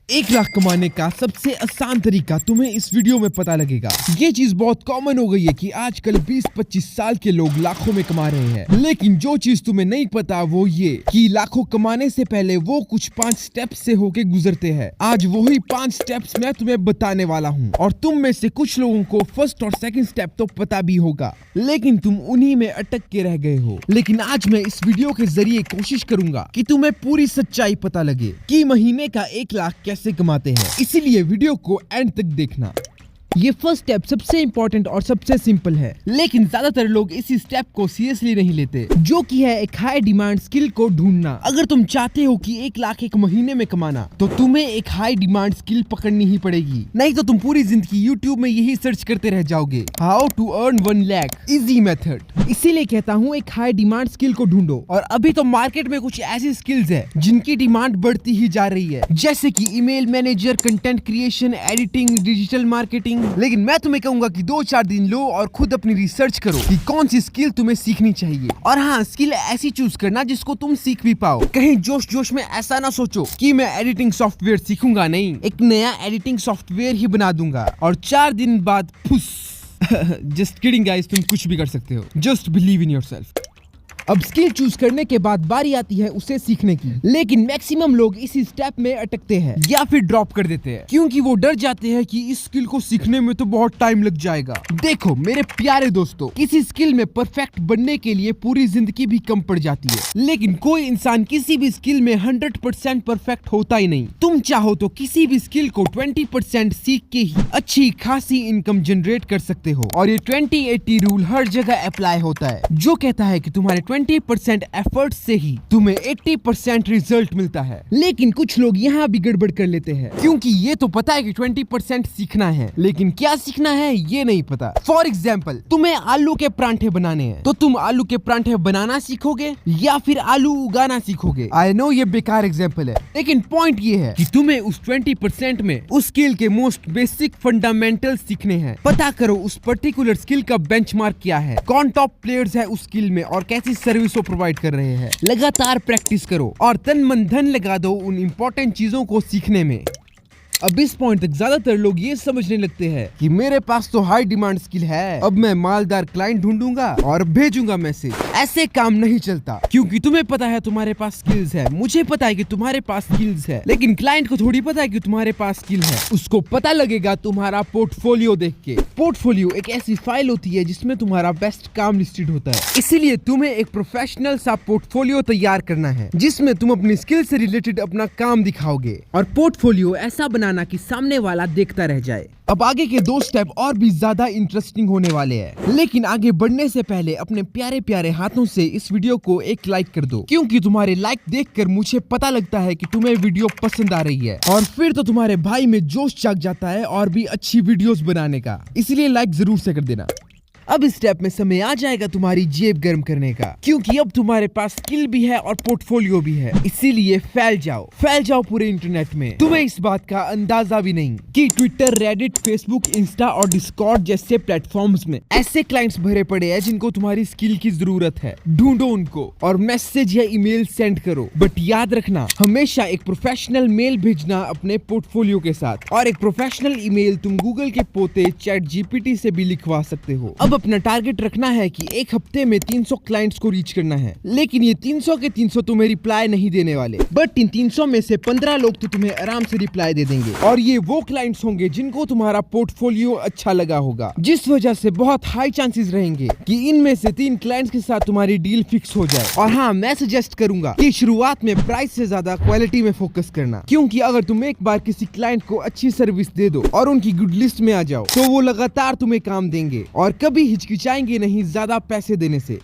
1 लाख कमाने का सबसे आसान तरीका तुम्हें इस वीडियो में पता लगेगा। ये चीज बहुत कॉमन हो गई है कि आजकल 20-25 साल के लोग लाखों में कमा रहे हैं, लेकिन जो चीज तुम्हें नहीं पता वो ये कि लाखों कमाने से पहले वो कुछ 5 स्टेप्स से होके गुजरते हैं। आज वही 5 स्टेप्स मैं तुम्हें बताने वाला हूँ और तुम में से कुछ लोगों को फर्स्ट और सेकंड स्टेप तो पता भी होगा, लेकिन तुम उन्हीं में अटक के रह गए हो। लेकिन आज मैं इस वीडियो के जरिए कोशिश करूंगा कि तुम्हें पूरी सच्चाई पता लगे कि महीने का 1 लाख कैसे कमाते हैं, इसीलिए वीडियो को एंड तक देखना। ये फर्स्ट स्टेप सबसे इंपॉर्टेंट और सबसे सिंपल है, लेकिन ज्यादातर लोग इसी स्टेप को सीरियसली नहीं लेते, जो कि है एक हाई डिमांड स्किल को ढूंढना। अगर तुम चाहते हो कि 1 लाख एक महीने में कमाना, तो तुम्हें एक हाई डिमांड स्किल पकड़नी ही पड़ेगी, नहीं तो तुम पूरी जिंदगी यूट्यूब में यही सर्च करते रह जाओगे, how to earn 1 lakh easy method. इसीलिए कहता हूँ एक हाई डिमांड स्किल को ढूंढो। और अभी तो मार्केट में कुछ ऐसी स्किल्स है जिनकी डिमांड बढ़ती ही जा रही है, जैसे कि email manager, content creation, editing, digital marketing. लेकिन मैं तुम्हें कहूंगा कि 2-4 दिन लो और खुद अपनी रिसर्च करो कि कौन सी स्किल तुम्हें सीखनी चाहिए। और हाँ, स्किल ऐसी चूज करना जिसको तुम सीख भी पाओ। कहीं जोश जोश में ऐसा ना सोचो कि मैं एडिटिंग सॉफ्टवेयर सीखूंगा, नहीं, एक नया एडिटिंग सॉफ्टवेयर ही बना दूंगा और 4 दिन बाद फुस। जस्ट किडिंग गाइस, तुम कुछ भी कर सकते हो, जस्ट बिलीव इन योरसेल्फ। अब स्किल चूज करने के बाद बारी आती है उसे सीखने की, लेकिन मैक्सिमम लोग इसी स्टेप में अटकते हैं या फिर ड्रॉप कर देते हैं, क्योंकि वो डर जाते हैं कि इस स्किल को सीखने में तो बहुत टाइम लग जाएगा। देखो मेरे प्यारे दोस्तों, किसी स्किल में परफेक्ट बनने के लिए पूरी जिंदगी भी कम पड़ जाती है, लेकिन कोई इंसान किसी भी स्किल में 100% परफेक्ट होता ही नहीं। तुम चाहो तो किसी भी स्किल को 20% सीख के ही अच्छी खासी इनकम जनरेट कर सकते हो। और ये 20-80 रूल हर जगह अप्लाई होता है, जो कहता है कि तुम्हारे 20% एफर्ट से ही तुम्हें 80% रिजल्ट मिलता है। लेकिन कुछ लोग यहाँ भी गड़बड़ कर लेते हैं, क्योंकि ये तो पता है कि 20% सीखना है, लेकिन क्या सीखना है ये नहीं पता। फॉर एग्जाम्पल, तुम्हें आलू के परांठे बनाने हैं, तो तुम आलू के परांठे बनाना सीखोगे या फिर आलू उगाना सीखोगे। आई नो ये बेकार एग्जाम्पल है, लेकिन पॉइंट ये है कि तुम्हें उस 20% में उस स्किल के मोस्ट बेसिक फंडामेंटल सीखने हैं। पता करो उस पर्टिकुलर स्किल का बेंचमार्क क्या है, कौन टॉप प्लेयर्स है उस स्किल में और कैसी सर्विस प्रोवाइड कर रहे हैं। लगातार प्रैक्टिस करो और तन मन धन लगा दो उन इंपॉर्टेंट चीजों को सीखने में। अब इस पॉइंट तक ज्यादातर लोग ये समझने लगते हैं कि मेरे पास तो हाई डिमांड स्किल है, अब मैं मालदार क्लाइंट ढूंढूंगा और भेजूंगा मैसेज। ऐसे काम नहीं चलता, क्योंकि तुम्हें पता है तुम्हारे पास स्किल्स है, मुझे पता है कि तुम्हारे पास स्किल्स है, लेकिन क्लाइंट को थोड़ी पता है कि तुम्हारे पास स्किल है। उसको पता लगेगा तुम्हारा पोर्टफोलियो देख के। पोर्टफोलियो एक ऐसी फाइल होती है जिसमें तुम्हारा बेस्ट काम लिस्टेड होता है, इसीलिए तुम्हें एक प्रोफेशनल सा पोर्टफोलियो तैयार करना है, जिसमें तुम अपनी स्किल से रिलेटेड अपना काम दिखाओगे। और पोर्टफोलियो ऐसा बनाना कि सामने वाला देखता रह जाए। अब आगे के 2 स्टेप और भी ज्यादा इंटरेस्टिंग होने वाले हैं, लेकिन आगे बढ़ने से पहले अपने प्यारे प्यारे हाथों से इस वीडियो को एक लाइक कर दो, क्योंकि तुम्हारे लाइक देखकर मुझे पता लगता है कि तुम्हें वीडियो पसंद आ रही है, और फिर तो तुम्हारे भाई में जोश जाग जाता है और भी अच्छी वीडियोस बनाने का। इसलिए लाइक जरूर से कर देना। अब इस स्टेप में समय आ जाएगा तुम्हारी जेब गर्म करने का, क्योंकि अब तुम्हारे पास स्किल भी है और पोर्टफोलियो भी है, इसीलिए फैल जाओ पूरे इंटरनेट में। तुम्हें इस बात का अंदाजा भी नहीं कि ट्विटर, रेडिट, फेसबुक, इंस्टा और डिस्कॉर्ड जैसे प्लेटफॉर्म्स में ऐसे क्लाइंट्स भरे पड़े हैं जिनको तुम्हारी स्किल की जरूरत है। ढूंढो उनको और मैसेज या ईमेल सेंड करो, बट याद रखना हमेशा एक प्रोफेशनल मेल भेजना अपने पोर्टफोलियो के साथ, और एक प्रोफेशनल ईमेल तुम गूगल के पोते ChatGPT से भी लिखवा सकते हो। अब अपना टारगेट रखना है कि एक हफ्ते में 300 क्लाइंट्स को रीच करना है, लेकिन ये 300 के 300 तुम्हें रिप्लाई नहीं देने वाले, बट इन 300 में से 15 लोग तो तुम्हें आराम से रिप्लाई दे देंगे, और ये वो क्लाइंट्स होंगे जिनको तुम्हारा पोर्टफोलियो अच्छा लगा होगा, जिस वजह से बहुत हाई चांसेस रहेंगे कि इनमें से 3 क्लाइंट्स के साथ तुम्हारी डील फिक्स हो जाए। और हाँ, मैं सजेस्ट करूंगा कि शुरुआत में प्राइस से ज्यादा क्वालिटी में फोकस करना, क्योंकि अगर तुम एक बार किसी क्लाइंट को अच्छी सर्विस दे दो और उनकी गुड लिस्ट में आ जाओ, तो वो लगातार तुम्हें काम देंगे और कभी हिचकिचाएंगे नहीं ज्यादा पैसे देने से।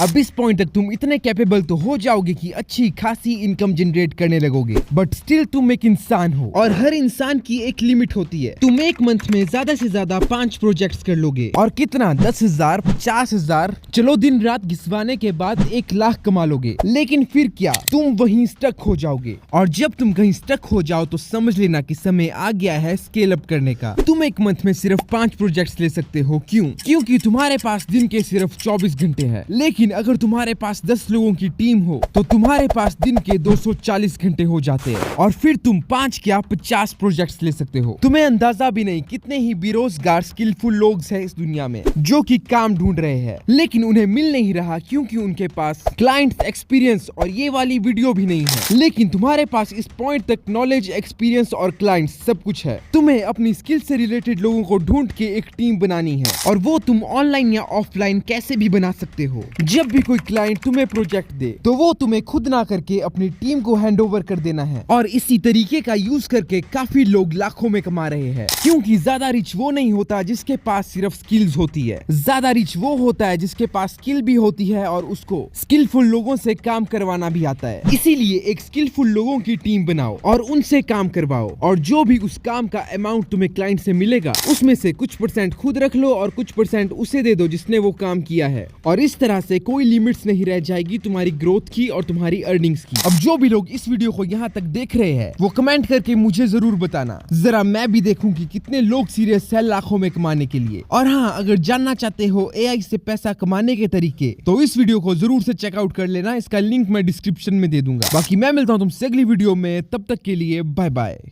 अब इस पॉइंट तक तुम इतने कैपेबल तो हो जाओगे कि अच्छी खासी इनकम जनरेट करने लगोगे, बट स्टिल तुम एक इंसान हो और हर इंसान की एक लिमिट होती है। तुम एक मंथ में ज्यादा से ज्यादा 5 प्रोजेक्ट्स कर लोगे, और कितना 10,000, 50,000, चलो दिन रात घिसवाने के बाद 1 लाख कमा लोगे। लेकिन फिर क्या, तुम वहीं स्टक हो जाओगे, और जब तुम कहीं स्टक हो जाओ तो समझ लेना कि समय आ गया है स्केल अप करने का। तुम एक मंथ में सिर्फ 5 प्रोजेक्ट्स ले सकते हो। क्यों? क्योंकि तुम्हारे पास दिन के सिर्फ 24 घंटे हैं, लेकिन अगर तुम्हारे पास 10 लोगों की टीम हो तो तुम्हारे पास दिन के 240 घंटे हो जाते हैं और फिर तुम 5 या 50 प्रोजेक्ट्स ले सकते हो। तुम्हें अंदाजा भी नहीं कितने ही बेरोजगार स्किलफुल लोग हैं इस दुनिया में जो कि काम ढूंढ रहे हैं, लेकिन उन्हें मिल नहीं रहा क्योंकि उनके पास क्लाइंट एक्सपीरियंस और ये वाली वीडियो भी नहीं है। लेकिन तुम्हारे पास इस पॉइंट तक नॉलेज, एक्सपीरियंस और क्लाइंट सब कुछ है। तुम्हें अपनी स्किल से रिलेटेड लोगों को ढूंढ के एक टीम बनानी है और वो तुम ऑनलाइन या ऑफलाइन कैसे भी बना सकते हो। जब भी कोई क्लाइंट तुम्हें प्रोजेक्ट दे तो वो तुम्हें खुद ना करके अपनी टीम को हैंडओवर कर देना है। और इसी तरीके का यूज करके काफी लोग लाखों में कमा रहे हैं, क्योंकि ज्यादा रिच वो नहीं होता जिसके पास सिर्फ स्किल्स होती है। ज्यादा रिच वो होता है जिसके पास स्किल भी होती है और उसको स्किलफुल लोगों से काम करवाना भी आता है। इसीलिए एक स्किलफुल लोगों की टीम बनाओ और उनसे काम करवाओ, और जो भी उस काम का अमाउंट तुम्हें क्लाइंट से मिलेगा उसमें से कुछ % खुद रख लो और कुछ % उसे दे दो जिसने वो काम किया है। और इस तरह से कोई लिमिट्स नहीं रह जाएगी तुम्हारी ग्रोथ की और तुम्हारी अर्निंग्स की। अब जो भी लोग इस वीडियो को यहाँ तक देख रहे हैं वो कमेंट करके मुझे जरूर बताना, जरा मैं भी देखूं कि कितने लोग सीरियस है लाखों में कमाने के लिए। और हाँ, अगर जानना चाहते हो AI से पैसा कमाने के तरीके तो इस वीडियो को जरूर से चेकआउट कर लेना, इसका लिंक मैं डिस्क्रिप्शन में दे दूंगा। बाकी मैं मिलता हूँ तुमसे अगली वीडियो में, तब तक के लिए बाय बाय।